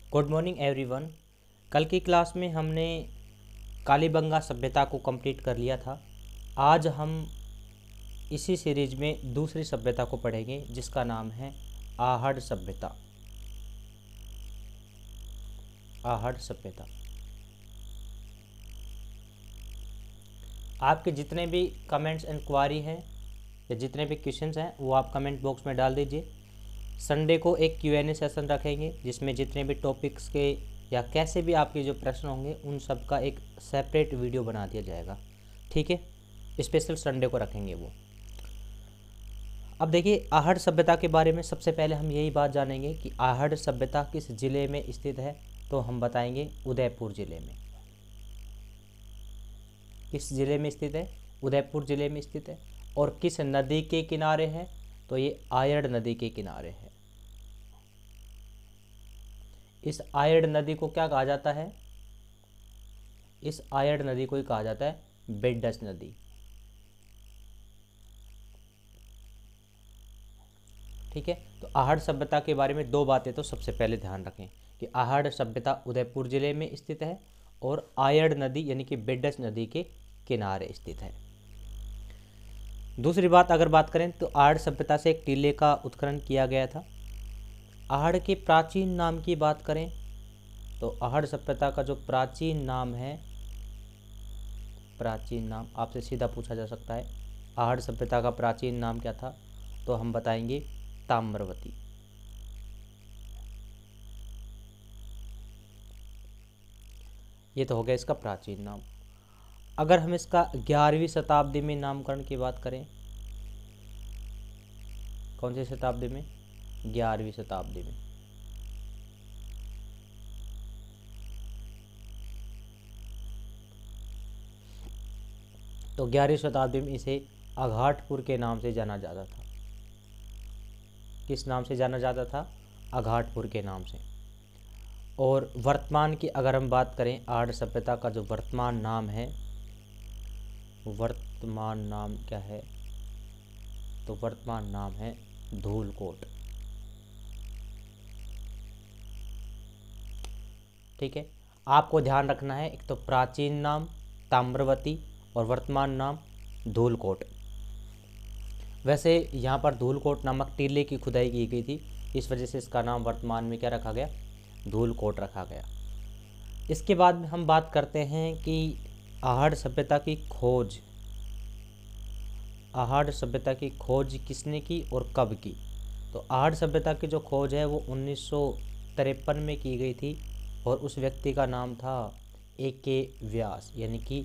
Good morning everyone. कल की class में हमने कालीबंगा सभ्यता को कंप्लीट कर लिया था। आज हम इसी सीरीज में दूसरी सभ्यता को पढ़ेंगे जिसका नाम है आहड़ सभ्यता। आहड़ सभ्यता। आपके जितने भी कमेंट्स इंक्वायरी हैं या जितने भी क्वेश्चंस हैं वो आप कमेंट बॉक्स में डाल दीजिए। संडे को एक Q&A सेशन रखेंगे जिसमें जितने भी टॉपिक्स के या कैसे भी आपके जो प्रश्न होंगे उन सब का एक सेपरेट वीडियो बना दिया जाएगा। ठीक है, स्पेशल संडे को रखेंगे वो। अब देखिए, आहड़ सभ्यता के बारे में सबसे पहले हम यही बात जानेंगे कि आहड़ सभ्यता किस ज़िले में स्थित है। तो हम बताएंगे उदयपुर ज़िले में। किस ज़िले में स्थित है? उदयपुर ज़िले में स्थित है। और किस नदी के किनारे है? तो ये आयड़ नदी के किनारे है। इस आयड़ नदी को क्या कहा जाता है? इस आयड़ नदी को ही कहा जाता है बेडस नदी। ठीक है, तो आहड़ सभ्यता के बारे में दो बातें तो सबसे पहले ध्यान रखें कि आहड़ सभ्यता उदयपुर जिले में स्थित है और आयड़ नदी यानी कि बेडस नदी के किनारे स्थित है। दूसरी बात अगर बात करें तो आहड़ सभ्यता से एक टीले का उत्खनन किया गया था। आहड़ के प्राचीन नाम की बात करें तो आहड़ सभ्यता का जो प्राचीन नाम है, प्राचीन नाम आपसे सीधा पूछा जा सकता है, आहड़ सभ्यता का प्राचीन नाम क्या था? तो हम बताएंगे ताम्रवती। ये तो हो गया इसका प्राचीन नाम। अगर हम इसका 11वीं शताब्दी में नामकरण की बात करें, कौन सी शताब्दी में? 11वीं शताब्दी में। तो 11वीं शताब्दी में इसे अघाटपुर के नाम से जाना जाता था। किस नाम से जाना जाता था? अघाटपुर के नाम से। और वर्तमान की अगर हम बात करें, आहड़ सभ्यता का जो वर्तमान नाम है, वर्तमान नाम क्या है? तो वर्तमान नाम है धूलकोट। ठीक है, आपको ध्यान रखना है, एक तो प्राचीन नाम ताम्रवती और वर्तमान नाम धूलकोट। वैसे यहाँ पर धूलकोट नामक टीले की खुदाई की गई थी, इस वजह से इसका नाम वर्तमान में क्या रखा गया? धूलकोट रखा गया। इसके बाद में हम बात करते हैं कि आहड़ सभ्यता की खोज। आहड़ सभ्यता की खोज किसने की और कब की? तो आहड़ सभ्यता की जो खोज है वो 1953 में की गई थी और उस व्यक्ति का नाम था A.K. व्यास यानी कि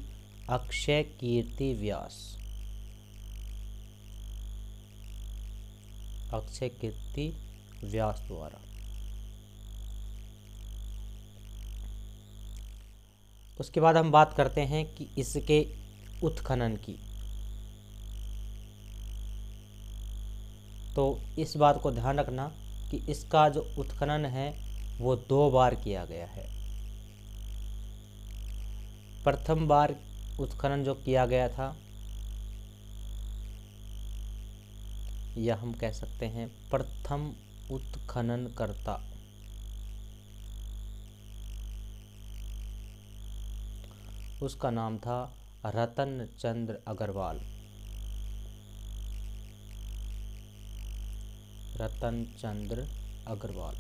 अक्षय कीर्ति व्यास। अक्षय कीर्ति व्यास द्वारा। उसके बाद हम बात करते हैं कि इसके उत्खनन की। तो इस बात को ध्यान रखना कि इसका जो उत्खनन है वो 2 बार किया गया है। प्रथम बार उत्खनन जो किया गया था, या हम कह सकते हैं प्रथम उत्खननकर्ता उसका नाम था रतन चंद्र अग्रवाल। रतन चंद्र अग्रवाल।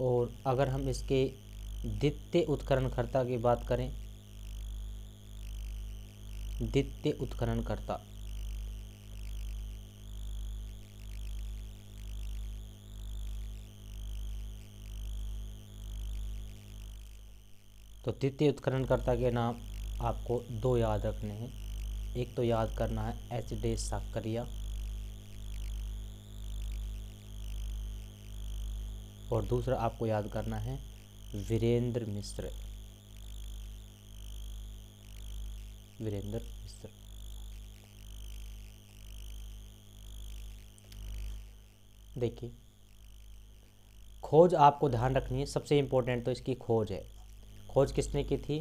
और अगर हम इसके द्वितीय उत्खननकर्ता की बात करें, द्वितीय उत्खननकर्ता तो द्वितीय उत्खननकर्ता के नाम आपको 2 याद रखने हैं। एक तो याद करना है H.D. साकरिया और दूसरा आपको याद करना है वीरेंद्र मिश्र। वीरेंद्र मिश्र। देखिए, खोज आपको ध्यान रखनी है, सबसे इम्पोर्टेंट तो इसकी खोज है। खोज किसने की थी?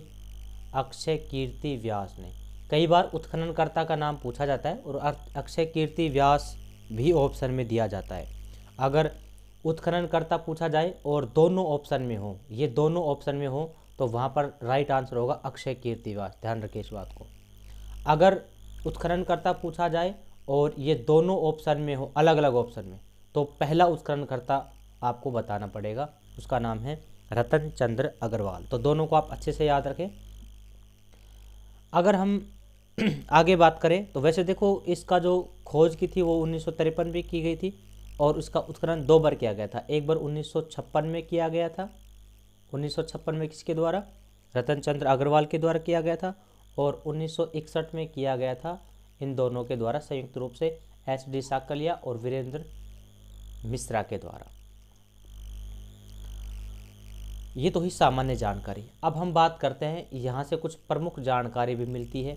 अक्षय कीर्ति व्यास ने। कई बार उत्खननकर्ता का नाम पूछा जाता है और अक्षय कीर्ति व्यास भी ऑप्शन में दिया जाता है। अगर उत्खननकर्ता पूछा जाए और दोनों ऑप्शन में हो, ये दोनों ऑप्शन में हो, तो वहाँ पर राइट आंसर होगा अक्षय कीर्तिवास। ध्यान रखिए इस बात को। अगर उत्खननकर्ता पूछा जाए और ये दोनों ऑप्शन में हो, अलग अलग ऑप्शन में, तो पहला उत्खननकर्ता आपको बताना पड़ेगा, उसका नाम है रतन चंद्र अग्रवाल। तो दोनों को आप अच्छे से याद रखें। अगर हम आगे बात करें तो वैसे देखो, इसका जो खोज की थी वो 1953 में की गई थी और उसका उत्खनन 2 बार किया गया था। एक बार 1956 में किया गया था, 1956 में किसके द्वारा? रतन चंद्र अग्रवाल के द्वारा किया गया था, और 1961 में किया गया था इन दोनों के द्वारा संयुक्त रूप से, एस.डी. साकलिया और वीरेंद्र मिश्रा के द्वारा। ये तो ही सामान्य जानकारी। अब हम बात करते हैं, यहाँ से कुछ प्रमुख जानकारी भी मिलती है।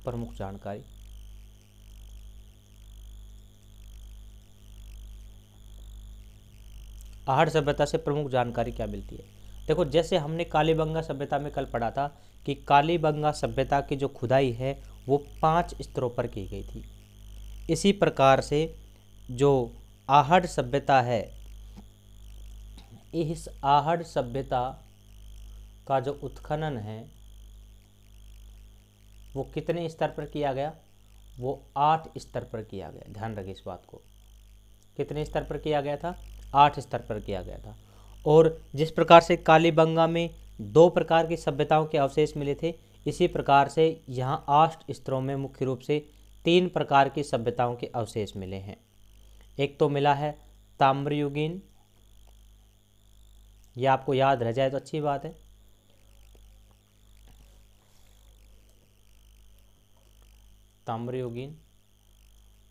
प्रमुख जानकारी, आहड़ सभ्यता से प्रमुख जानकारी क्या मिलती है? देखो, जैसे हमने कालीबंगा सभ्यता में कल पढ़ा था कि कालीबंगा सभ्यता की जो खुदाई है वो 5 स्तरों पर की गई थी। इसी प्रकार से जो आहड़ सभ्यता है, इस आहड़ सभ्यता का जो उत्खनन है वो कितने स्तर पर किया गया? वो 8 स्तर पर किया गया। ध्यान रखिए इस बात को। कितने स्तर पर किया गया था? 8 स्तर पर किया गया था। और जिस प्रकार से कालीबंगा में 2 प्रकार की सभ्यताओं के अवशेष मिले थे, इसी प्रकार से यहाँ 8 स्तरों में मुख्य रूप से 3 प्रकार की सभ्यताओं के अवशेष मिले हैं। एक तो मिला है ताम्रयुगीन, यह आपको याद रह जाए तो अच्छी बात है। ताम्रयुगीन।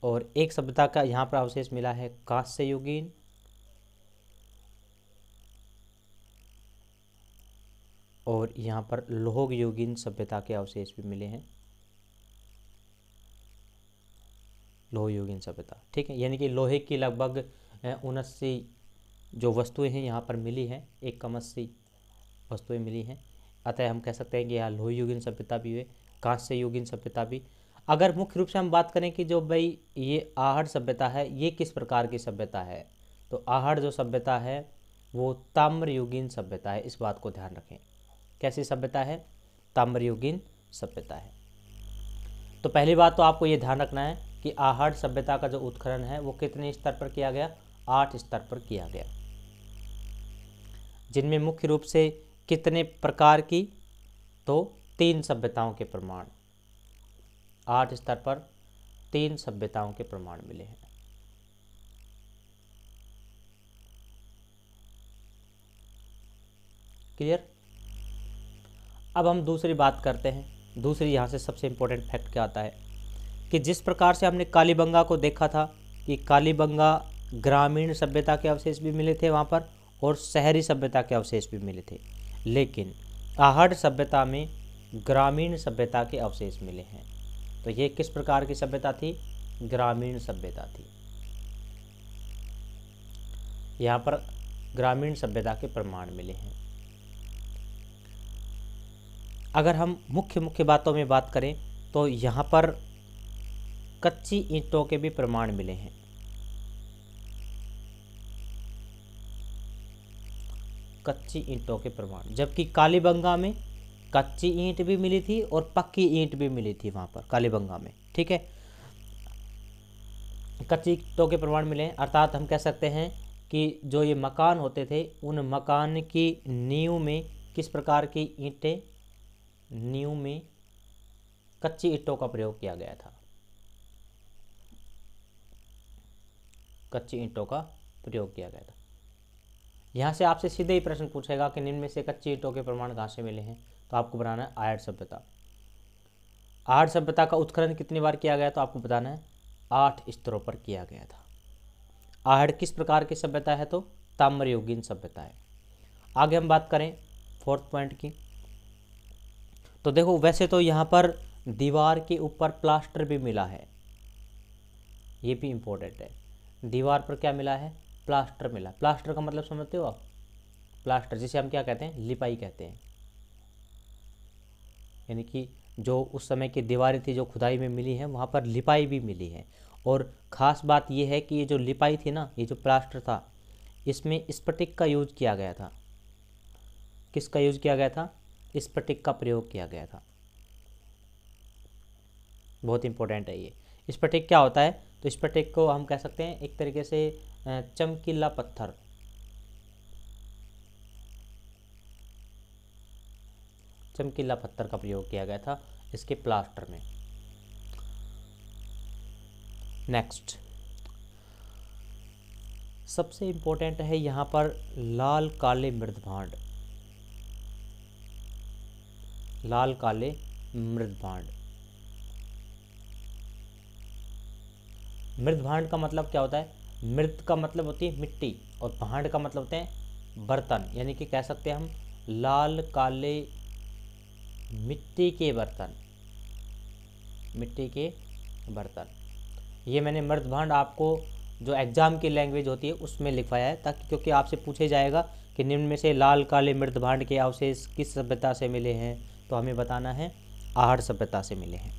और एक सभ्यता का यहाँ पर अवशेष मिला है कांस्ययुगीन। और यहाँ पर लोहयुगीन सभ्यता के अवशेष भी मिले हैं। लोहयुगीन सभ्यता, ठीक है, यानी कि लोहे की लगभग 79 जो वस्तुएं हैं यहाँ पर मिली हैं, 81 वस्तुएं मिली हैं। अतः हम कह सकते हैं कि यहाँ लोहयुगीन सभ्यता भी है, कांस्ययुगीन सभ्यता भी। अगर मुख्य रूप से हम बात करें कि जो भाई ये आहड़ सभ्यता है, ये किस प्रकार की सभ्यता है, तो आहड़ जो सभ्यता है वो ताम्रयुगीन सभ्यता है। इस बात को ध्यान रखें। कैसी सभ्यता है? ताम्रयुगीन सभ्यता है। तो पहली बात तो आपको ये ध्यान रखना है कि आहड़ सभ्यता का जो उत्खनन है वो कितने स्तर पर किया गया? 8 स्तर पर किया गया, जिनमें मुख्य रूप से कितने प्रकार की? तो 3 सभ्यताओं के प्रमाण। 8 स्तर पर 3 सभ्यताओं के प्रमाण मिले हैं। क्लियर? अब हम दूसरी बात करते हैं। दूसरी यहाँ से सबसे इम्पोर्टेंट फैक्ट क्या आता है कि जिस प्रकार से हमने कालीबंगा को देखा था कि कालीबंगा ग्रामीण सभ्यता के अवशेष भी मिले थे वहाँ पर, और शहरी सभ्यता के अवशेष भी मिले थे, लेकिन आहड़ सभ्यता में ग्रामीण सभ्यता के अवशेष मिले हैं। तो ये किस प्रकार की सभ्यता थी? ग्रामीण सभ्यता थी। यहाँ पर ग्रामीण सभ्यता के प्रमाण मिले हैं। अगर हम मुख्य बातों में बात करें तो यहाँ पर कच्ची ईंटों के भी प्रमाण मिले हैं। कच्ची ईंटों के प्रमाण, जबकि कालीबंगा में कच्ची ईंट भी मिली थी और पक्की ईंट भी मिली थी वहाँ पर कालीबंगा में, ठीक है। कच्ची ईंटों के प्रमाण मिले हैं, अर्थात हम कह सकते हैं कि जो ये मकान होते थे उन मकान की नींव में किस प्रकार की ईंटें? नींव में कच्ची ईंटों का प्रयोग किया गया था। कच्ची ईंटों का प्रयोग किया गया था। यहाँ से आपसे सीधे ही प्रश्न पूछेगा कि निम्न में से कच्ची ईंटों के प्रमाण कहाँ से मिले हैं, तो आपको बनाना है आहड़ सभ्यता। आहड़ सभ्यता का उत्खनन कितनी बार किया गया, तो आपको बताना है 8 स्तरों पर किया गया था। आहड़ किस प्रकार की सभ्यता है, तो ताम्रयुगीन सभ्यता है। आगे हम बात करें 4th पॉइंट की, तो देखो वैसे तो यहाँ पर दीवार के ऊपर प्लास्टर भी मिला है, ये भी इम्पोर्टेंट है। दीवार पर क्या मिला है? प्लास्टर मिला। प्लास्टर का मतलब समझते हो आप? प्लास्टर जिसे हम क्या कहते हैं? लिपाई कहते हैं, यानी कि जो उस समय की दीवारें थी जो खुदाई में मिली हैं, वहाँ पर लिपाई भी मिली है। और ख़ास बात ये है कि ये जो लिपाई थी ना, ये जो प्लास्टर था, इसमें स्फटिक का यूज किया गया था। किसका यूज किया गया था? स्फटिक का प्रयोग किया गया था। बहुत इंपॉर्टेंट है ये। स्फटिक क्या होता है? तो स्फटिक को हम कह सकते हैं एक तरीके से चमकीला पत्थर। चमकीला पत्थर का प्रयोग किया गया था इसके प्लास्टर में। नेक्स्ट, सबसे इम्पोर्टेंट है यहाँ पर लाल काले मृदभांड। लाल काले मृदभांड। मृदभांड का मतलब क्या होता है? मृद का मतलब होती है मिट्टी और भांड का मतलब होते हैं बर्तन, यानी कि कह सकते हैं हम लाल काले मिट्टी के बर्तन। मिट्टी के बर्तन। ये मैंने मृदभांड आपको जो एग्ज़ाम की लैंग्वेज होती है उसमें लिखवाया है, ताकि क्योंकि आपसे पूछे जाएगा कि निम्न में से लाल काले मृदभांड के अवशेष किस सभ्यता से मिले हैं, तो हमें बताना है आहड़ सभ्यता से मिले हैं।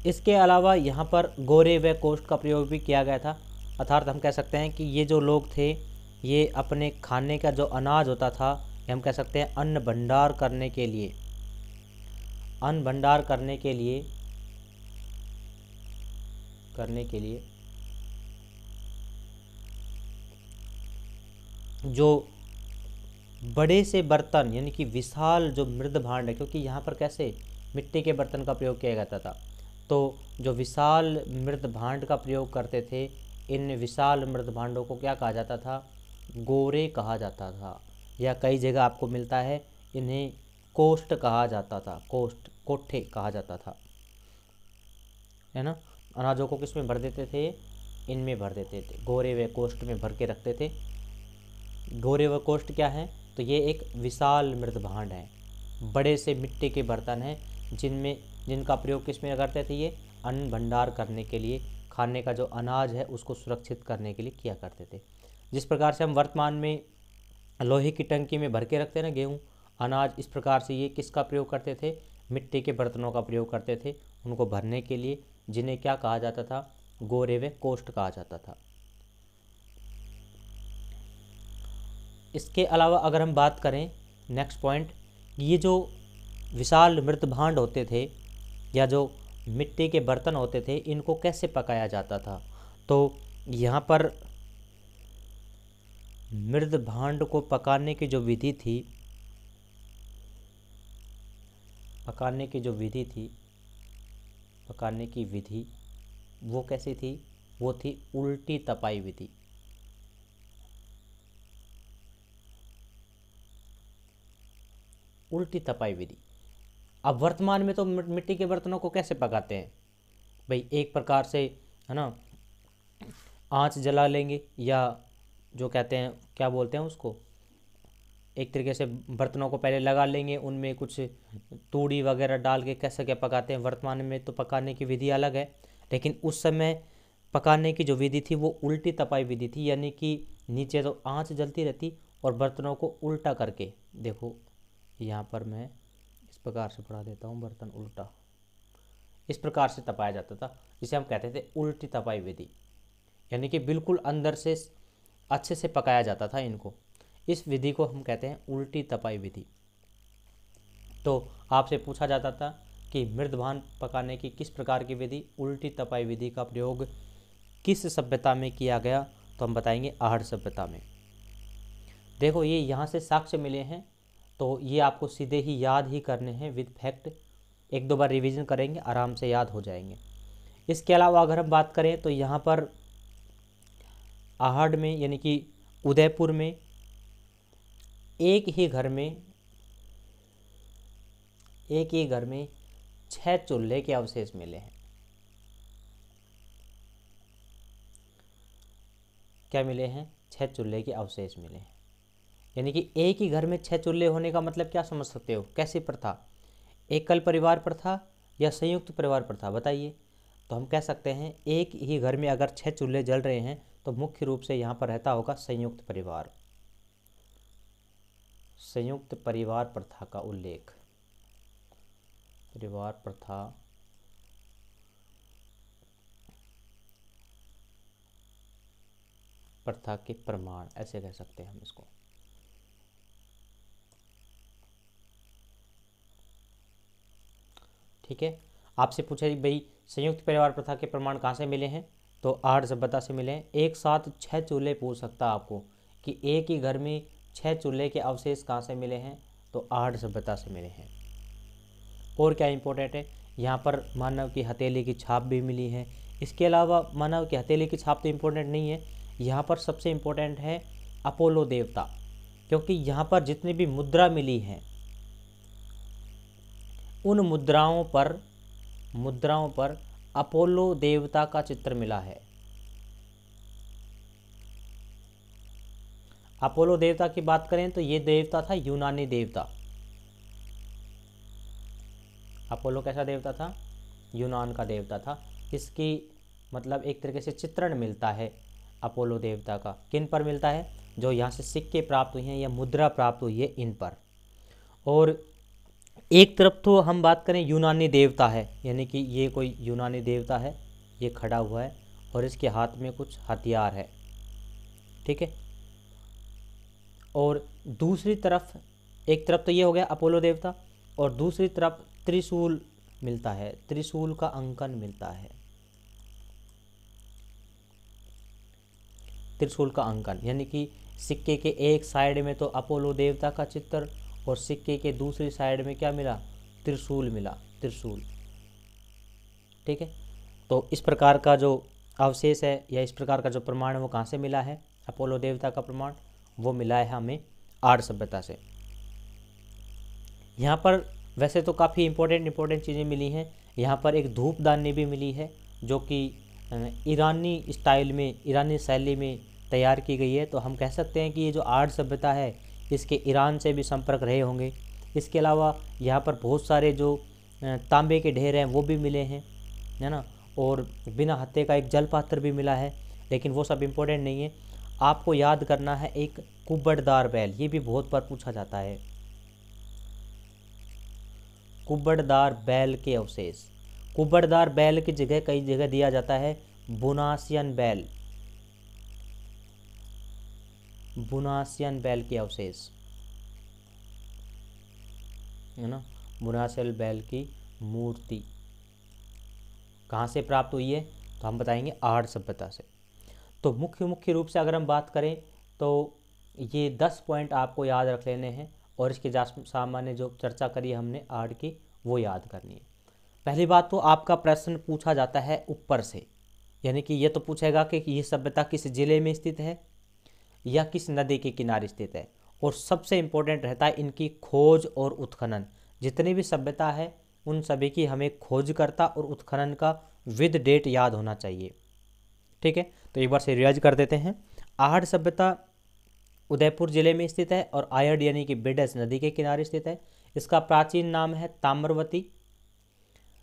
इसके अलावा यहाँ पर गोरे व कोष्ठ का प्रयोग भी किया गया था, अर्थात हम कह सकते हैं कि ये जो लोग थे ये अपने खाने का जो अनाज होता था, ये हम कह सकते हैं अन्न भंडार करने के लिए, अन्न भंडार करने के लिए जो बड़े से बर्तन, यानी कि विशाल जो मृद भांड है, क्योंकि यहाँ पर कैसे मिट्टी के बर्तन का प्रयोग किया जाता था, तो जो विशाल मृद भांड का प्रयोग करते थे, इन विशाल मृद भांडों को क्या कहा जाता था? गोरे कहा जाता था, या कई जगह आपको मिलता है इन्हें कोष्ठ कहा जाता था। कोष्ठ, कोठे कहा जाता था, है ना। अनाजों को किस में भर देते थे? इनमें भर देते थे, गोरे व कोष्ठ में भर के रखते थे। गोरे व कोष्ठ क्या है? तो ये एक विशाल मृद भांड है, बड़े से मिट्टी के बर्तन हैं जिनका प्रयोग किस में करते थे? ये अन्न भंडार करने के लिए, खाने का जो अनाज है उसको सुरक्षित करने के लिए किया करते थे। जिस प्रकार से हम वर्तमान में लोहे की टंकी में भर के रखते हैं ना गेहूँ, अनाज, इस प्रकार से ये किसका प्रयोग करते थे? मिट्टी के बर्तनों का प्रयोग करते थे उनको भरने के लिए, जिन्हें क्या कहा जाता था? गोरे व कोष्ठ कहा जाता था। इसके अलावा अगर हम बात करें नेक्स्ट पॉइंट, ये जो विशाल मृत भांड होते थे या जो मिट्टी के बर्तन होते थे, इनको कैसे पकाया जाता था? तो यहाँ पर मृद भांड को पकाने की जो विधि थी, पकाने की विधि वो कैसी थी? वो थी उल्टी तपाई विधि। उल्टी तपाई विधि। अब वर्तमान में तो मिट्टी के बर्तनों को कैसे पकाते हैं भाई? एक प्रकार से, है ना, आंच जला लेंगे, या जो कहते हैं क्या बोलते हैं उसको, एक तरीके से बर्तनों को पहले लगा लेंगे, उनमें कुछ तूड़ी वगैरह डाल के कैसे क्या पकाते हैं। वर्तमान में तो पकाने की विधि अलग है, लेकिन उस समय पकाने की जो विधि थी वो उल्टी तपाई विधि थी, यानी कि नीचे तो आंच जलती रहती और बर्तनों को उल्टा करके, देखो यहाँ पर मैं इस प्रकार से पढ़ा देता हूँ, बर्तन उल्टा, इस प्रकार से तपाया जाता था, जिसे हम कहते थे उल्टी तपाई विधि, यानी कि बिल्कुल अंदर से अच्छे से पकाया जाता था इनको। इस विधि को हम कहते हैं उल्टी तपाई विधि। तो आपसे पूछा जाता था कि मृद भांड पकाने की किस प्रकार की विधि, उल्टी तपाई विधि का प्रयोग किस सभ्यता में किया गया? तो हम बताएंगे आहड़ सभ्यता में। देखो ये यहाँ से साक्ष्य मिले हैं, तो ये आपको सीधे ही याद ही करने हैं विद फैक्ट, एक दो बार रिवीजन करेंगे आराम से याद हो जाएंगे। इसके अलावा अगर हम बात करें तो यहाँ पर आहड़ में, यानी कि उदयपुर में एक ही घर में 6 चूल्हे के अवशेष मिले हैं। क्या मिले हैं? 6 चूल्हे के अवशेष मिले हैं, यानी कि एक ही घर में 6 चूल्हे होने का मतलब क्या समझ सकते हो? कैसी प्रथा? एकल परिवार प्रथा या संयुक्त परिवार प्रथा? बताइए। तो हम कह सकते हैं एक ही घर में अगर 6 चूल्हे जल रहे हैं तो मुख्य रूप से यहाँ पर रहता होगा संयुक्त परिवार। संयुक्त परिवार प्रथा का उल्लेख परिवार प्रथा के प्रमाण, ऐसे कह सकते हैं हम इसको। ठीक है, आपसे पूछा भाई संयुक्त परिवार प्रथा के प्रमाण कहाँ से मिले हैं, तो आर्य सभ्यता से मिले हैं। एक साथ 6 चूल्हे पूछ सकता है आपको कि एक ही घर में 6 चूल्हे के अवशेष कहाँ से मिले हैं, तो आर्य सभ्यता से मिले हैं। और क्या इंपॉर्टेंट है, यहाँ पर मानव की हथेली की छाप भी मिली है। इसके अलावा मानव की हथेली की छाप तो इम्पोर्टेंट नहीं है, यहाँ पर सबसे इम्पोर्टेंट है अपोलो देवता, क्योंकि यहाँ पर जितनी भी मुद्रा मिली हैं उन मुद्राओं पर अपोलो देवता का चित्र मिला है। अपोलो देवता की बात करें तो ये देवता था यूनानी देवता। अपोलो कैसा देवता था, यूनान का देवता था। इसकी मतलब एक तरीके से चित्रण मिलता है अपोलो देवता का। किन पर मिलता है, जो यहाँ से सिक्के प्राप्त हुए हैं या मुद्रा प्राप्त हुई है इन पर। और एक तरफ तो हम बात करें यूनानी देवता है, यानी कि ये कोई यूनानी देवता है, ये खड़ा हुआ है और इसके हाथ में कुछ हथियार है। ठीक है, और दूसरी तरफ, एक तरफ तो ये हो गया अपोलो देवता, और दूसरी तरफ त्रिशूल मिलता है, त्रिशूल का अंकन मिलता है, त्रिशूल का अंकन, यानी कि सिक्के के एक साइड में तो अपोलो देवता का चित्र और सिक्के के दूसरी साइड में क्या मिला, त्रिशूल मिला, त्रिशूल। ठीक है, तो इस प्रकार का जो अवशेष है या इस प्रकार का जो प्रमाण है वो कहाँ से मिला है, अपोलो देवता का प्रमाण वो मिला है हमें आर्य सभ्यता से। यहाँ पर वैसे तो काफ़ी इंपॉर्टेंट चीज़ें मिली हैं। यहाँ पर एक धूपदानी भी मिली है जो कि ईरानी स्टाइल में, ईरानी शैली में तैयार की गई है। तो हम कह सकते हैं कि ये जो आर्य सभ्यता है इसके ईरान से भी संपर्क रहे होंगे। इसके अलावा यहाँ पर बहुत सारे जो तांबे के ढेर हैं वो भी मिले हैं, है ना, और बिना हत्थे का एक जल पात्र भी मिला है, लेकिन वो सब इम्पोर्टेंट नहीं है। आपको याद करना है एक कुबड़दार बैल, ये भी बहुत बार पूछा जाता है। कुबड़दार बैल के अवशेष, कुबड़दार बैल की जगह कई जगह दिया जाता है बुनासियन बैल, बुनासियन बैल के अवशेष, है ना। बुनासियन बैल की मूर्ति कहाँ से प्राप्त हुई है, तो हम बताएंगे आर्य सभ्यता से। तो मुख्य रूप से अगर हम बात करें तो ये 10 पॉइंट आपको याद रख लेने हैं और इसके सामान्य जो चर्चा करी हमने आर्य की वो याद करनी है। पहली बात तो आपका प्रश्न पूछा जाता है ऊपर से, यानी कि ये तो पूछेगा कि ये सभ्यता किस जिले में स्थित है या किस नदी के किनारे स्थित है, और सबसे इम्पोर्टेंट रहता है इनकी खोज और उत्खनन। जितनी भी सभ्यता है उन सभी की हमें खोजकर्ता और उत्खनन का विद डेट याद होना चाहिए। ठीक है, तो एक बार से रिवाइज कर देते हैं। आहड़ सभ्यता उदयपुर जिले में स्थित है और आयड यानी कि बिडस नदी के किनारे स्थित है। इसका प्राचीन नाम है ताम्रवती।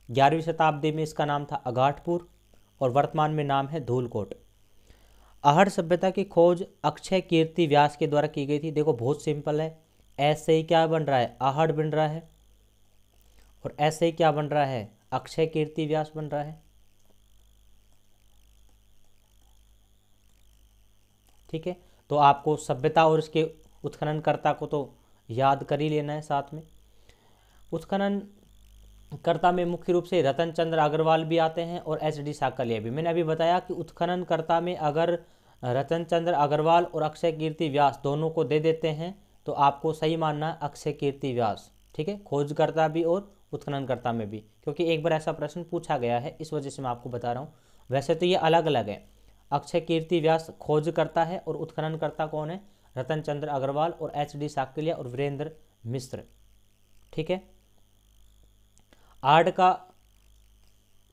11वीं शताब्दी में इसका नाम था अगाटपुर और वर्तमान में नाम है धूलकोट। आहड़ सभ्यता की खोज अक्षय कीर्ति व्यास के द्वारा की गई थी। देखो बहुत सिंपल है, ऐसे ही क्या बन रहा है, आहड़ बन रहा है, और ऐसे ही क्या बन रहा है, अक्षय कीर्ति व्यास बन रहा है। ठीक है, तो आपको सभ्यता और इसके उत्खननकर्ता को तो याद कर ही लेना है साथ में। उत्खननकर्ता में मुख्य रूप से रतन चंद्र अग्रवाल भी आते हैं और एच.डी. साकलिया भी। मैंने अभी बताया कि उत्खननकर्ता में अगर रतन चंद्र अग्रवाल और अक्षय कीर्ति व्यास दोनों को दे देते हैं तो आपको सही मानना है अक्षय कीर्ति व्यास। ठीक है, खोजकर्ता भी और उत्खननकर्ता में भी, क्योंकि एक बार ऐसा प्रश्न पूछा गया है, इस वजह से मैं आपको बता रहा हूँ। वैसे तो ये अलग अलग है, अक्षय कीर्ति व्यास खोजकर्ता है और उत्खननकर्ता कौन है, रतन चंद्र अग्रवाल और एच.डी. साकलिया और वीरेंद्र मिश्र। ठीक है, आर्य का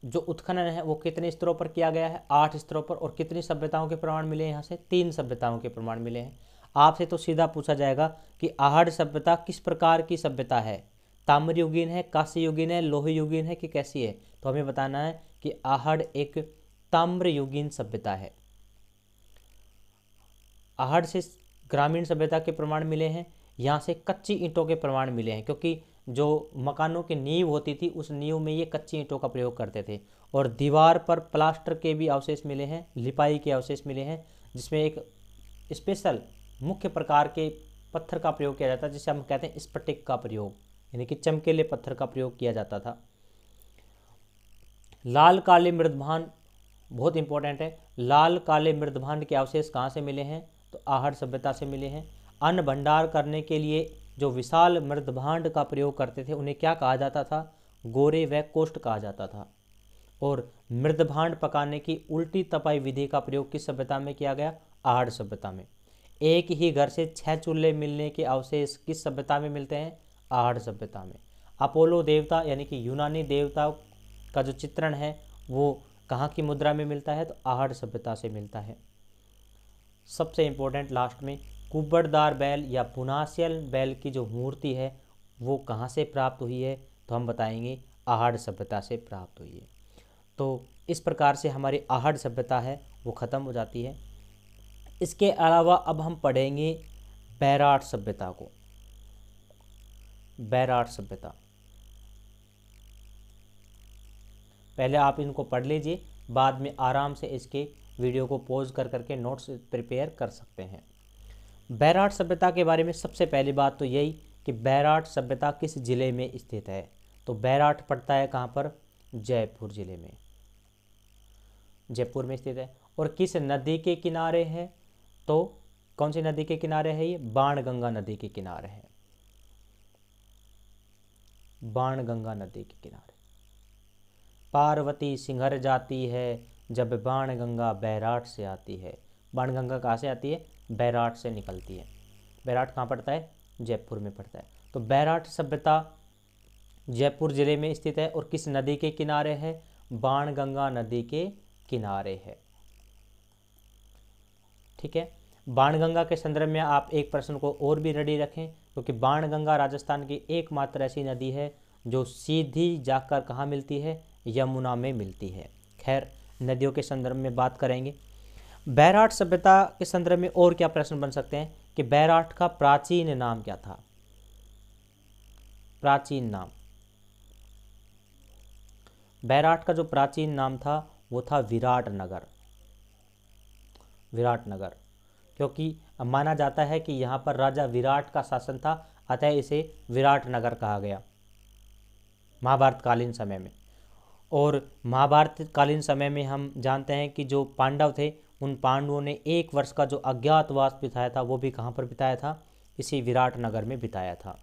जो उत्खनन है वो कितने स्तरों पर किया गया है, 8 स्तरों पर। और कितनी सभ्यताओं के प्रमाण मिले हैं, यहाँ से 3 सभ्यताओं के प्रमाण मिले हैं। आपसे तो सीधा पूछा जाएगा कि आहड़ सभ्यता किस प्रकार की सभ्यता है, ताम्रयुगीन है, कांस्ययुगीन है, लोहयुगीन है कि कैसी है, तो हमें बताना है कि आहड़ एक ताम्रयुगीन सभ्यता है। आहड़ से ग्रामीण सभ्यता के प्रमाण मिले हैं, यहाँ से कच्ची ईंटों के प्रमाण मिले हैं, क्योंकि जो मकानों की नींव होती थी उस नींव में ये कच्ची ईंटों का प्रयोग करते थे। और दीवार पर प्लास्टर के भी अवशेष मिले हैं, लिपाई के अवशेष मिले हैं, जिसमें एक स्पेशल मुख्य प्रकार के पत्थर का प्रयोग किया जाता है जिसे हम कहते हैं स्फटिक का प्रयोग, यानी कि चमकीले पत्थर का प्रयोग किया जाता था। लाल काले मृदभांड बहुत इंपॉर्टेंट है। लाल काले मृदभांड के अवशेष कहाँ से मिले हैं? तो आहड़ सभ्यता से मिले हैं। अन्न भंडार करने के लिए जो विशाल मृदभांड का प्रयोग करते थे उन्हें क्या कहा जाता था? गोरे व कोष्ठ कहा जाता था। और मृदभांड पकाने की उल्टी तपाई विधि का प्रयोग किस सभ्यता में किया गया? आहड़ सभ्यता में। एक ही घर से 6 चूल्हे मिलने के अवशेष किस सभ्यता में मिलते हैं? आहड़ सभ्यता में। अपोलो देवता यानी कि यूनानी देवता का जो चित्रण है वो कहाँ की मुद्रा में मिलता है? तो आहड़ सभ्यता से मिलता है। सबसे इम्पोर्टेंट लास्ट में, कुबड़दार बैल या पुनासियल बैल की जो मूर्ति है वो कहाँ से प्राप्त हुई है? तो हम बताएंगे आहड़ सभ्यता से प्राप्त हुई है। तो इस प्रकार से हमारी आहड़ सभ्यता है वो ख़त्म हो जाती है। इसके अलावा अब हम पढ़ेंगे बैराट सभ्यता को। बैराट सभ्यता, पहले आप इनको पढ़ लीजिए, बाद में आराम से इसके वीडियो को पॉज कर करके नोट्स प्रिपेयर कर सकते हैं। बैराट सभ्यता के बारे में सबसे पहली बात तो यही कि बैराट सभ्यता किस जिले में स्थित है? तो बैराट पड़ता है कहाँ पर? जयपुर जिले में, जयपुर में स्थित है। और किस नदी के किनारे है? तो कौन सी नदी के किनारे है ये? बाणगंगा नदी के किनारे है, बाणगंगा नदी के किनारे। पार्वती सिंघर जाती है जब बाणगंगा बैराट से आती है। बाणगंगा कहाँ से आती है? बैराट से निकलती है। बैराट कहाँ पड़ता है? जयपुर में पड़ता है। तो बैराट सभ्यता जयपुर जिले में स्थित है और किस नदी के किनारे है? बाणगंगा नदी के किनारे है। ठीक है। बाणगंगा के संदर्भ में आप एक प्रश्न को और भी रेडी रखें, क्योंकि बाणगंगा राजस्थान की एकमात्र ऐसी नदी है जो सीधी जाकर कहाँ मिलती है? यमुना में मिलती है। खैर, नदियों के संदर्भ में बात करेंगे। बैराट सभ्यता के संदर्भ में और क्या प्रश्न बन सकते हैं कि बैराट का प्राचीन नाम क्या था? प्राचीन नाम, बैराट का जो प्राचीन नाम था वो था विराटनगर। विराटनगर, क्योंकि माना जाता है कि यहाँ पर राजा विराट का शासन था, अतः इसे विराटनगर कहा गया महाभारत कालीन समय में। और महाभारत कालीन समय में हम जानते हैं कि जो पांडव थे उन पांडवों ने 1 वर्ष का जो अज्ञातवास बिताया था वो भी कहाँ पर बिताया था? इसी विराटनगर में बिताया था।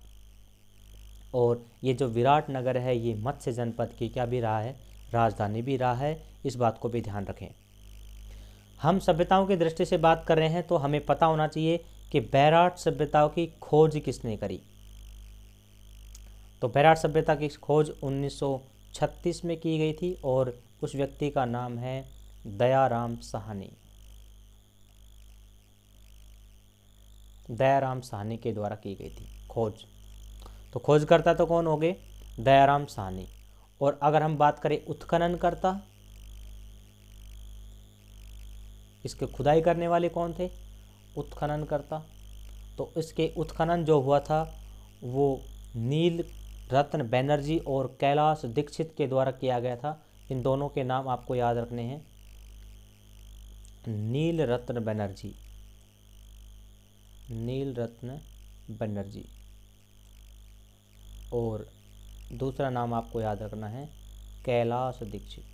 और ये जो विराटनगर है ये मत्स्य जनपद की क्या भी रहा है? राजधानी भी रहा है। इस बात को भी ध्यान रखें। हम सभ्यताओं की दृष्टि से बात कर रहे हैं तो हमें पता होना चाहिए कि बैराट सभ्यताओं की खोज किसने करी? तो बैराट सभ्यता की खोज 1936 में की गई थी और उस व्यक्ति का नाम है दयाराम साहनी। दयाराम साहनी के द्वारा की गई थी खोज। तो खोजकर्ता तो कौन हो गए? दयाराम साहनी। और अगर हम बात करें उत्खननकर्ता, इसके खुदाई करने वाले कौन थे? उत्खननकर्ता। तो इसके उत्खनन जो हुआ था वो नील रत्न बनर्जी और कैलाश दीक्षित के द्वारा किया गया था। इन दोनों के नाम आपको याद रखने हैं, नील रत्न बनर्जी, नील रत्न बनर्जी। और दूसरा नाम आपको याद रखना है कैलाश दीक्षित।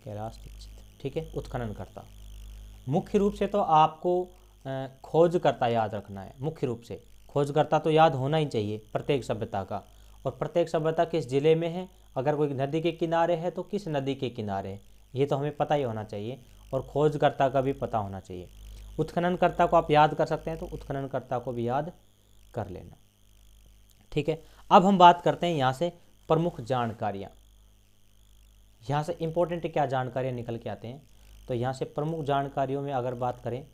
कैलाश दीक्षित, ठीक है। उत्खननकर्ता। मुख्य रूप से तो आपको खोजकर्ता याद रखना है। मुख्य रूप से खोजकर्ता तो याद होना ही चाहिए प्रत्येक सभ्यता का। और प्रत्येक सभ्यता किस जिले में है? अगर कोई नदी के किनारे है तो किस नदी के किनारे है, ये तो हमें पता ही होना चाहिए। और खोजकर्ता का भी पता होना चाहिए। उत्खननकर्ता को आप याद कर सकते हैं तो उत्खननकर्ता को भी याद कर लेना, ठीक है। अब हम बात करते हैं यहाँ से प्रमुख जानकारियाँ। यहाँ से इम्पोर्टेंट क्या जानकारियाँ निकल के आते हैं? तो यहाँ से प्रमुख जानकारियों में अगर बात करें,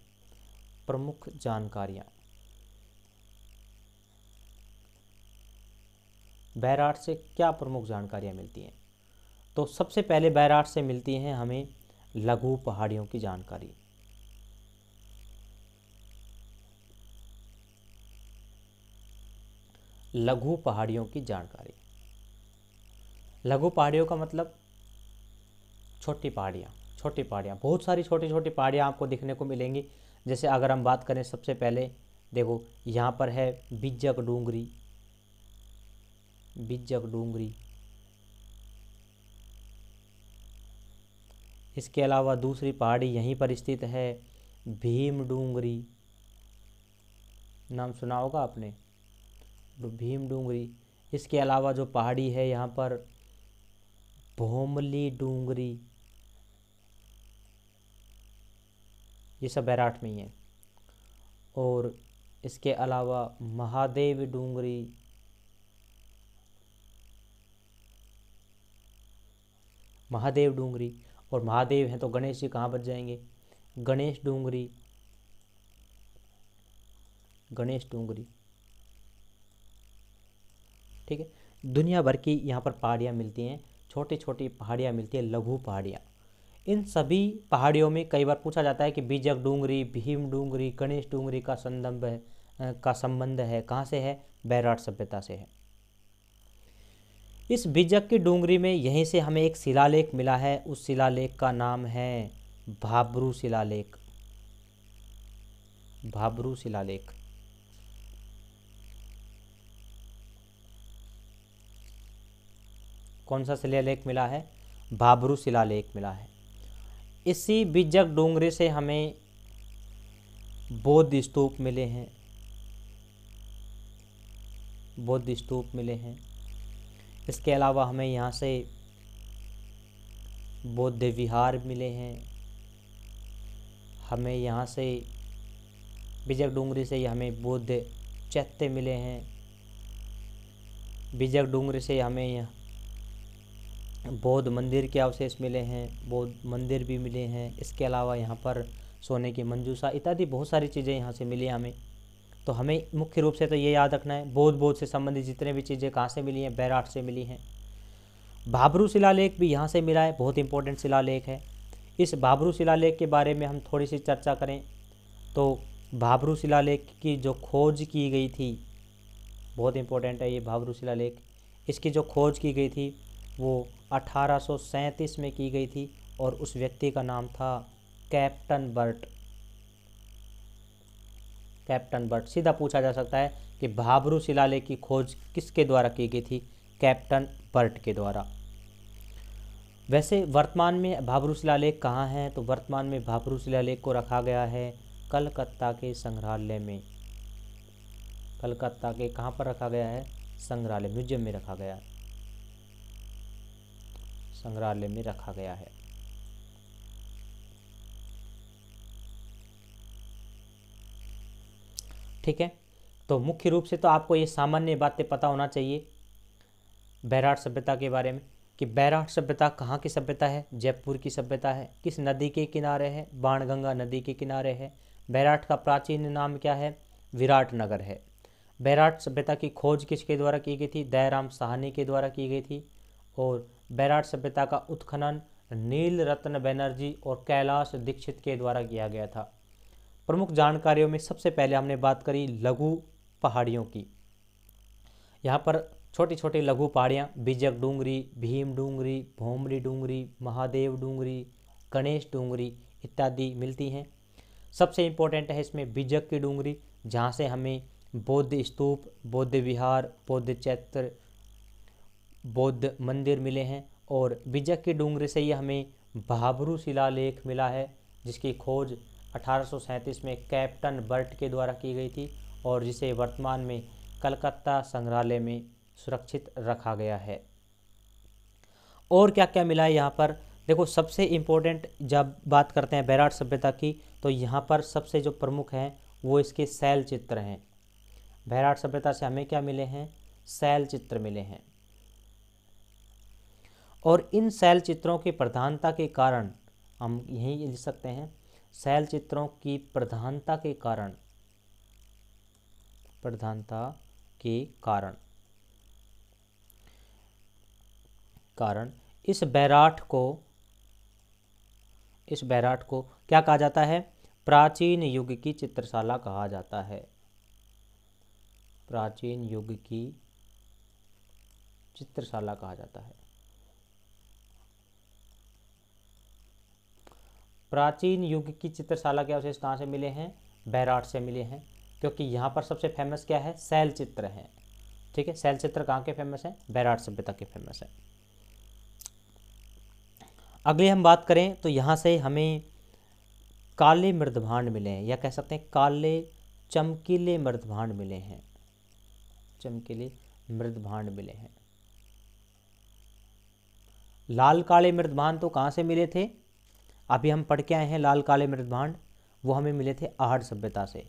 प्रमुख जानकारियाँ बैराट से क्या प्रमुख जानकारियाँ मिलती हैं? तो सबसे पहले बैराट से मिलती हैं हमें लघु पहाड़ियों की जानकारी। लघु पहाड़ियों की जानकारी। लघु पहाड़ियों का मतलब छोटी पहाड़ियाँ। छोटी पहाड़ियाँ, बहुत सारी छोटी छोटी पहाड़ियाँ आपको दिखने को मिलेंगी। जैसे अगर हम बात करें, सबसे पहले देखो यहाँ पर है बिज्जक डूंगरी। बिज्जक डूंगरी। इसके अलावा दूसरी पहाड़ी यहीं पर स्थित है, भीम डूंगरी। नाम सुना होगा आपने, भीम डूंगरी। इसके अलावा जो पहाड़ी है यहाँ पर भोमली डूंगरी। ये सब बैराठ में ही है। और इसके अलावा महादेव डूंगरी। महादेव डूंगरी। और महादेव हैं तो गणेश जी कहाँ बच जाएंगे, गणेश डूंगरी। गणेश डूंगरी, ठीक है। दुनिया भर की यहाँ पर पहाड़ियाँ मिलती हैं, छोटी छोटी पहाड़ियाँ मिलती हैं, लघु पहाड़ियाँ। इन सभी पहाड़ियों में कई बार पूछा जाता है कि बिज्जक डूंगरी, भीम डूंगरी, गणेश डूंगरी का संबंध है, कहाँ से है, बैराठ सभ्यता से है। इस बिज्जक की डूंगरी में यहीं से हमें एक शिलालेख मिला है। उस शिलालेख का नाम है भाब्रू शिलालेख। भाब्रू शिलालेख। कौन सा शिलालेख मिला है, भाब्रू शिलालेख मिला है। इसी बिज्जक डूंगरी से हमें बौद्ध स्तूप मिले हैं। बौद्ध स्तूप मिले हैं। इसके अलावा हमें यहाँ से बौद्ध विहार मिले हैं। हमें यहाँ से बिज्जक डूंगरी से हमें बौद्ध चैत्य मिले हैं। बिज्जक डूंगरी से हमें बौद्ध मंदिर के अवशेष मिले हैं, बौद्ध मंदिर भी मिले हैं। इसके अलावा यहाँ पर सोने की मंजूषा इत्यादि बहुत सारी चीज़ें यहाँ से मिली हमें। तो हमें मुख्य रूप से तो ये याद रखना है, बौद्ध से संबंधित जितने भी चीज़ें कहाँ से मिली हैं, बैराठ से मिली हैं। भाब्रू शिलालेख भी यहाँ से मिला है, बहुत इंपॉर्टेंट शिलालेख है। इस भाब्रू शिलालेख के बारे में हम थोड़ी सी चर्चा करें तो भाब्रू शिलालेख की जो खोज की गई थी, बहुत इंपॉर्टेंट है ये भाब्रू शिलालेख। इसकी जो खोज की गई थी वो 1837 में की गई थी और उस व्यक्ति का नाम था कैप्टन बर्ट। Captain Burt. सीधा पूछा जा सकता है कि भाब्रू शिलालेख की खोज किसके द्वारा की गई थी, कैप्टन बर्ट के द्वारा। वैसे वर्तमान में भाब्रू शिलालेख कहाँ है, तो वर्तमान में भाब्रू शिलालेख को रखा गया है कलकत्ता के संग्रहालय में। कलकत्ता के कहाँ पर रखा गया है, संग्रहालय, म्यूजियम में रखा गया है। संग्रहालय में रखा गया है। ठीक है। तो मुख्य रूप से तो आपको ये सामान्य बातें पता होना चाहिए बैराठ सभ्यता के बारे में कि बैराठ सभ्यता कहाँ की सभ्यता है, जयपुर की सभ्यता है। किस नदी के किनारे है, बाणगंगा नदी के किनारे है। बैराठ का प्राचीन नाम क्या है, विराट नगर है। बैराठ सभ्यता की खोज किसके द्वारा की गई थी, दयाराम साहनी के द्वारा की गई थी। और बैराठ सभ्यता का उत्खनन नील रत्न बनर्जी और कैलाश दीक्षित के द्वारा किया गया था। प्रमुख जानकारियों में सबसे पहले हमने बात करी लघु पहाड़ियों की। यहाँ पर छोटी छोटी लघु पहाड़ियाँ बिज्जक डूंगरी, भीम डूंगरी, भोमली डूंगरी, महादेव डूंगरी, गणेश डूंगरी इत्यादि मिलती हैं। सबसे इम्पोर्टेंट है इसमें बिज्जक की डूंगरी, जहाँ से हमें बौद्ध स्तूप, बौद्ध विहार, बौद्ध चैत्य, बौद्ध मंदिर मिले हैं। और बिज्जक की डूंगरी से ही हमें भाब्रू शिलालेख मिला है, जिसकी खोज 1837 में कैप्टन बर्ट के द्वारा की गई थी और जिसे वर्तमान में कलकत्ता संग्रहालय में सुरक्षित रखा गया है। और क्या क्या मिला है यहाँ पर, देखो सबसे इम्पोर्टेंट जब बात करते हैं बैराठ सभ्यता की तो यहाँ पर सबसे जो प्रमुख हैं वो इसके शैल चित्र हैं। बैराठ सभ्यता से हमें क्या मिले हैं, शैल चित्र मिले हैं। और इन शैल चित्रों की प्रधानता के कारण हम यही लिख सकते हैं, शैल चित्रों की प्रधानता के कारण, इस बैराठ को क्या कहा जाता है, प्राचीन युग की चित्रशाला कहा जाता है। प्राचीन युग की चित्रशाला कहा जाता है। प्राचीन युग की चित्रशाला के अवशेष कहाँ से मिले हैं? बैराट से मिले हैं, क्योंकि यहाँ पर सबसे फेमस क्या है? शैल चित्र है। ठीक है, शैल चित्र कहाँ के फेमस है? बैराट सभ्यता के फेमस है। अगली हम बात करें तो यहाँ से हमें काले मृदभांड मिले हैं, या कह सकते हैं काले चमकीले मृदभांड मिले हैं। चमकीले मृदभांड मिले हैं। लाल काले मृदभांड तो कहाँ से मिले थे? अभी हम पढ़ के आए हैं लाल काले मृदभांड, वो हमें मिले थे आहड़ सभ्यता से।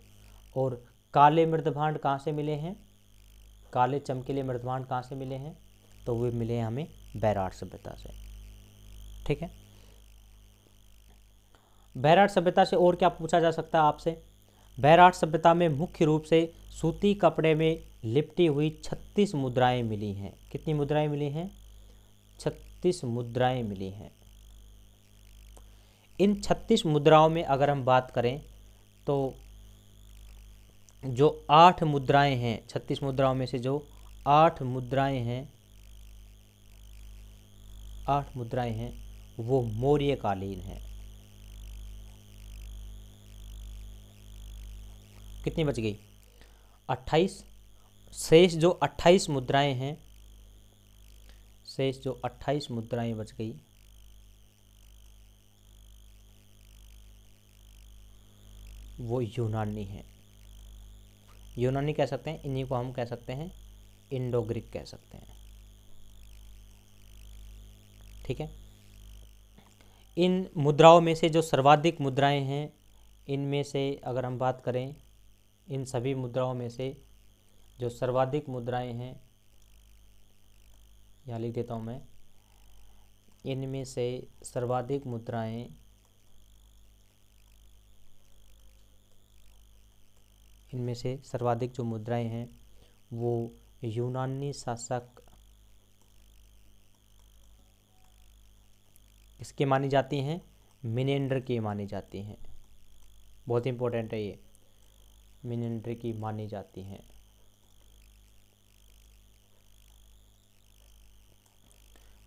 और काले मृदभांड कहाँ से मिले हैं? काले चमकीले मृदभांड कहाँ से मिले हैं? तो वे मिले हैं हमें बैराट सभ्यता से। ठीक है, बैराट सभ्यता से और क्या पूछा जा सकता है आपसे? बैराट सभ्यता में मुख्य रूप से सूती कपड़े में लिपटी हुई 36 मुद्राएं मिली हैं। कितनी मुद्राएं मिली हैं? 36 मुद्राएं मिली हैं। इन 36 मुद्राओं में अगर हम बात करें तो जो 8 मुद्राएं हैं, 36 मुद्राओं में से जो 8 मुद्राएं हैं, 8 मुद्राएं हैं वो मौर्यकालीन हैं। कितनी बच गई? 28। शेष जो 28 मुद्राएं हैं, शेष जो 28 मुद्राएं बच गई वो यूनानी है। यूनानी कह सकते हैं, इन्हीं को हम कह सकते हैं इंडो ग्रीक कह सकते हैं। ठीक है, इन मुद्राओं में से जो सर्वाधिक मुद्राएं हैं, इनमें से अगर हम बात करें, इन सभी मुद्राओं में से जो सर्वाधिक मुद्राएं हैं, यहाँ लिख देता हूँ मैं, इनमें से सर्वाधिक मुद्राएं इनमें से सर्वाधिक जो मुद्राएं हैं वो यूनानी शासक इसके मानी जाती हैं, मिनेंडर की मानी जाती हैं। बहुत इंपॉर्टेंट है ये, मिनेंडर की मानी जाती हैं।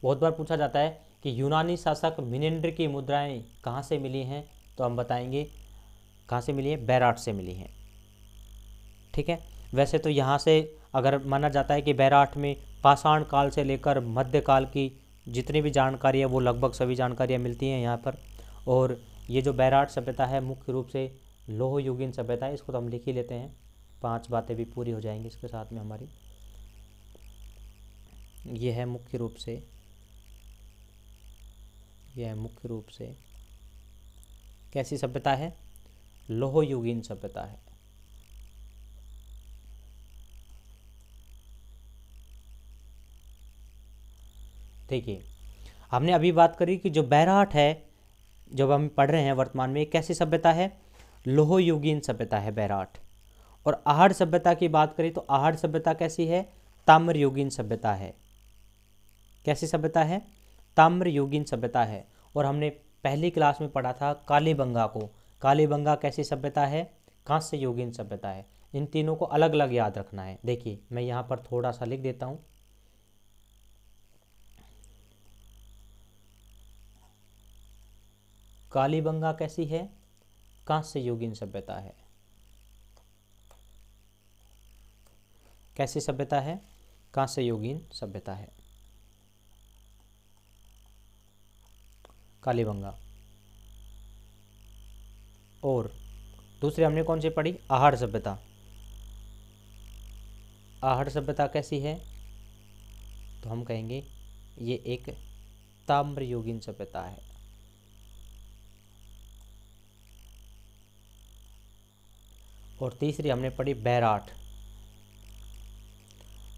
बहुत बार पूछा जाता है कि यूनानी शासक मिनेंडर की मुद्राएं कहाँ से मिली हैं, तो हम बताएंगे कहाँ से मिली है? बैराट से मिली हैं। ठीक है, वैसे तो यहाँ से अगर माना जाता है कि बैराट में पाषाण काल से लेकर मध्यकाल की जितनी भी जानकारी है वो लगभग सभी जानकारियाँ मिलती हैं यहाँ पर। और ये जो बैराट सभ्यता है मुख्य रूप से लोह युगीन सभ्यता है। इसको तो हम लिख ही लेते हैं, 5 बातें भी पूरी हो जाएंगी इसके साथ में हमारी। ये है मुख्य रूप से, यह मुख्य रूप से कैसी सभ्यता है? लोह युगीन सभ्यता है। देखिए, हमने अभी बात करी कि जो बैराट है, जब हम पढ़ रहे हैं वर्तमान में, कैसी सभ्यता है? लोह युगीन सभ्यता है बैराट। और आहड़ सभ्यता की बात करें तो आहड़ सभ्यता कैसी है? ताम्र युगीन सभ्यता है। कैसी सभ्यता है? ताम्र युगीन सभ्यता है। और हमने पहली क्लास में पढ़ा था कालीबंगा को। कालीबंगा कैसी सभ्यता है? कांस्य युगीन सभ्यता है। इन तीनों को अलग अलग याद रखना है। देखिए, मैं यहाँ पर थोड़ा सा लिख देता हूँ। कालीबंगा कैसी है? कांस्य युगीन सभ्यता है। कैसी सभ्यता है? कांस्य युगीन सभ्यता है कालीबंगा। और दूसरी हमने कौन सी पढ़ी? आहड़ सभ्यता। आहड़ सभ्यता कैसी है? तो हम कहेंगे ये एक ताम्र युगीन सभ्यता है। और तीसरी हमने पढ़ी बैराट।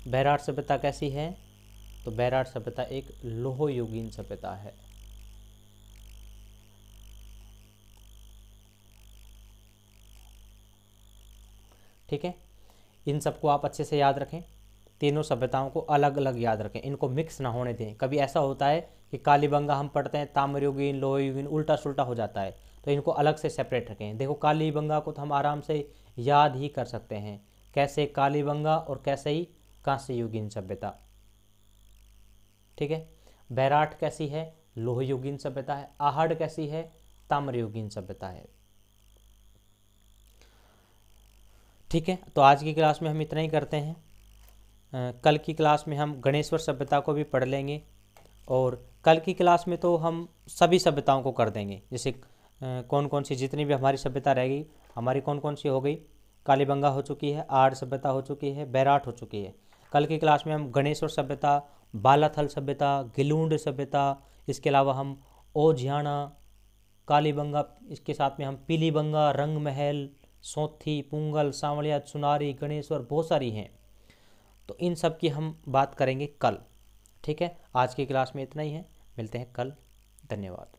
बैराट सभ्यता कैसी है? तो बैराट सभ्यता एक लोह युगीन सभ्यता है। ठीक है, इन सबको आप अच्छे से याद रखें। तीनों सभ्यताओं को अलग अलग याद रखें, इनको मिक्स ना होने दें। कभी ऐसा होता है कि कालीबंगा हम पढ़ते हैं, ताम्रयुगीन, लोह युगीन, उल्टा सुल्टा हो जाता है, तो इनको अलग से सेपरेट रखें। देखो, कालीबंगा को तो हम आराम से याद ही कर सकते हैं कैसे कालीबंगा और कैसे ही कांस्य युगीन सभ्यता। ठीक है, बैराट कैसी है, लोह युगीन सभ्यता है। आहड़ कैसी है, ताम्र युगीन सभ्यता है। ठीक है, तो आज की क्लास में हम इतना ही करते हैं। कल की क्लास में हम गणेश्वर सभ्यता को भी पढ़ लेंगे, और कल की क्लास में तो हम सभी सभ्यताओं को कर देंगे, जैसे कौन कौन सी जितनी भी हमारी सभ्यता रहेगी, हमारी कौन कौन सी हो गई, कालीबंगा हो चुकी है, आहड़ सभ्यता हो चुकी है, बैराट हो चुकी है। कल की क्लास में हम गणेश्वर सभ्यता, बालाथल सभ्यता, गिलूंड सभ्यता, इसके अलावा हम ओझियाना, कालीबंगा, इसके साथ में हम पीलीबंगा, रंग महल, सौंथी, पुंगल, सांवलिया, चुनारी, गणेश्वर, बहुत सारी हैं, तो इन सब की हम बात करेंगे कल। ठीक है, आज की क्लास में इतना ही है, मिलते हैं कल। धन्यवाद।